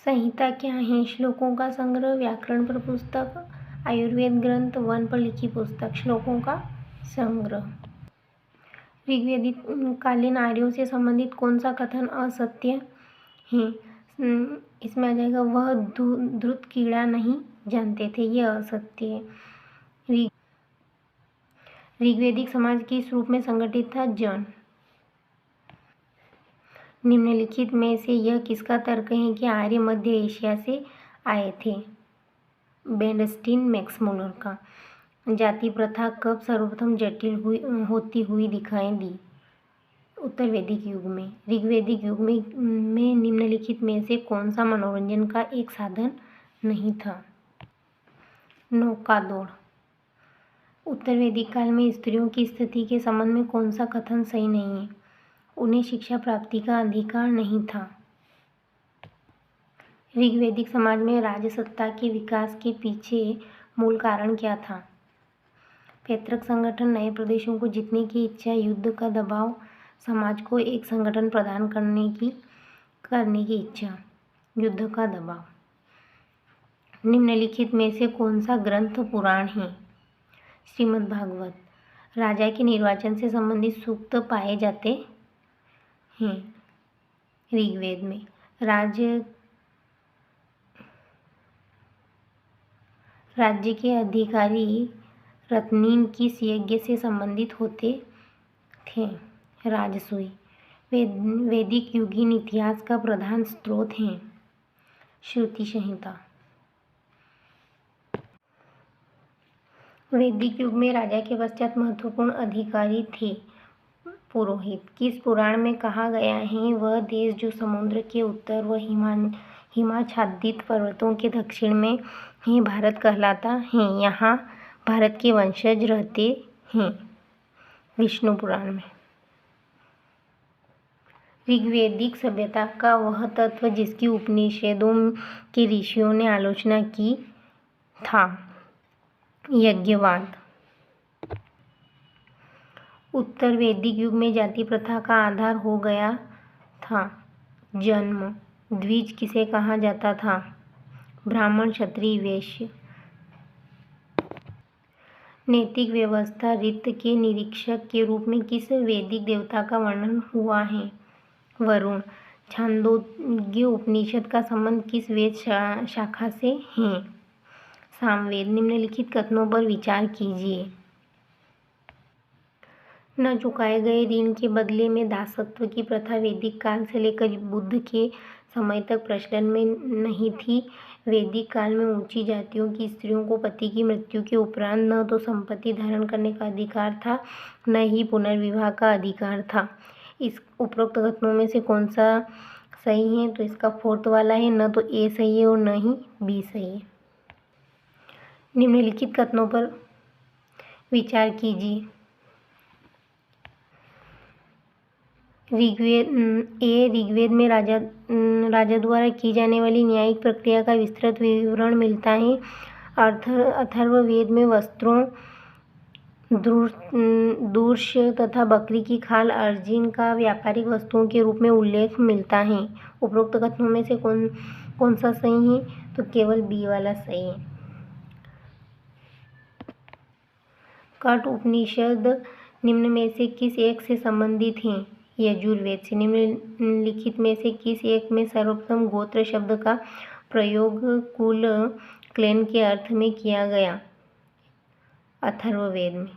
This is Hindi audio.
संहिता क्या है? श्लोकों का संग्रह, व्याकरण पर पुस्तक, आयुर्वेद ग्रंथ, वन पर लिखी पुस्तक। श्लोकों का संग्रह। ऋग्वेदिक कालीन आर्यों से संबंधित कौन सा कथन असत्य है? इसमें आ जाएगा वह द्रुत कीड़ा नहीं जानते थे, ये असत्य है। ऋग्वेदिक समाज किस रूप में संगठित था? जन। निम्नलिखित में से यह किसका तर्क है कि आर्य मध्य एशिया से आए थे? बेंडस्टीन मैक्समूलर का। जाति प्रथा कब सर्वप्रथम जटिल होती हुई दिखाई दी? उत्तर वैदिक युग में। ऋग्वैदिक युग में निम्नलिखित में से कौन सा मनोरंजन का एक साधन नहीं था? नौका दौड़। उत्तर वैदिक काल में स्त्रियों की स्थिति के संबंध में कौन सा कथन सही नहीं है? उन्हें शिक्षा प्राप्ति का अधिकार नहीं था। ऋग्वैदिक समाज में राजसत्ता के विकास के पीछे मूल कारण क्या था? पैतृक संगठन, नए प्रदेशों को जीतने की इच्छा, युद्ध का दबाव, समाज को एक संगठन प्रदान करने की इच्छा। युद्ध का दबाव। निम्नलिखित में से कौन सा ग्रंथ पुराण है? श्रीमद्भागवत। राजा के निर्वाचन से संबंधित सूक्त पाए जाते हैं ऋग्वेद में। राज्य के अधिकारी रत्नीन किस यज्ञ से संबंधित होते थे? राजसूय। वैदिक युगीन इतिहास का प्रधान स्रोत है श्रुति संहिता। वैदिक युग में राजा के पश्चात महत्वपूर्ण अधिकारी थे पुरोहित। किस पुराण में कहा गया है वह देश जो समुद्र के उत्तर व हिमाच्छादित पर्वतों के दक्षिण में है भारत कहलाता है, यहाँ भारत के वंशज रहते हैं? विष्णु पुराण में। ऋग्वैदिक सभ्यता का वह तत्व जिसकी उपनिषदों के ऋषियों ने आलोचना की था? यज्ञवाद। उत्तर वैदिक युग में जाति प्रथा का आधार हो गया था? जन्म। द्विज किसे कहा जाता था? ब्राह्मण, क्षत्रिय, वैश्य। नैतिक व्यवस्था रीत के निरीक्षक के रूप में किस वैदिक देवता का वर्णन हुआ है? वरुण। छांदोग्य उपनिषद का संबंध किस वेद शाखा से है? सामवेद। निम्नलिखित कथनों पर विचार कीजिए। न चुकाए गए ऋण के बदले में दासत्व की प्रथा वैदिक काल से लेकर बुद्ध के समय तक प्रचलन में नहीं थी। वैदिक काल में ऊंची जातियों की स्त्रियों को पति की मृत्यु के उपरांत न तो संपत्ति धारण करने का अधिकार था, न ही पुनर्विवाह का अधिकार था। इस उपरोक्त कथनों में से कौन सा सही है? तो इसका फोर्थ वाला है, न तो ए सही है और न ही बी सही है। निम्नलिखित कथनों पर विचार कीजिए। ऋग्वेद में राजा द्वारा की जाने वाली न्यायिक प्रक्रिया का विस्तृत विवरण मिलता है। अथर्ववेद में वस्त्रों, दूर्ष तथा बकरी की खाल अर्जिन का व्यापारिक वस्तुओं के रूप में उल्लेख मिलता है। उपरोक्त कथनों में से कौन सा सही है? तो केवल बी वाला सही है। कठ उपनिषद निम्न में से किस एक से संबंधित है? यजुर्वेद से। निम्नलिखित में से किस एक में सर्वप्रथम गोत्र शब्द का प्रयोग कुल, क्लैन के अर्थ में किया गया? अथर्ववेद में।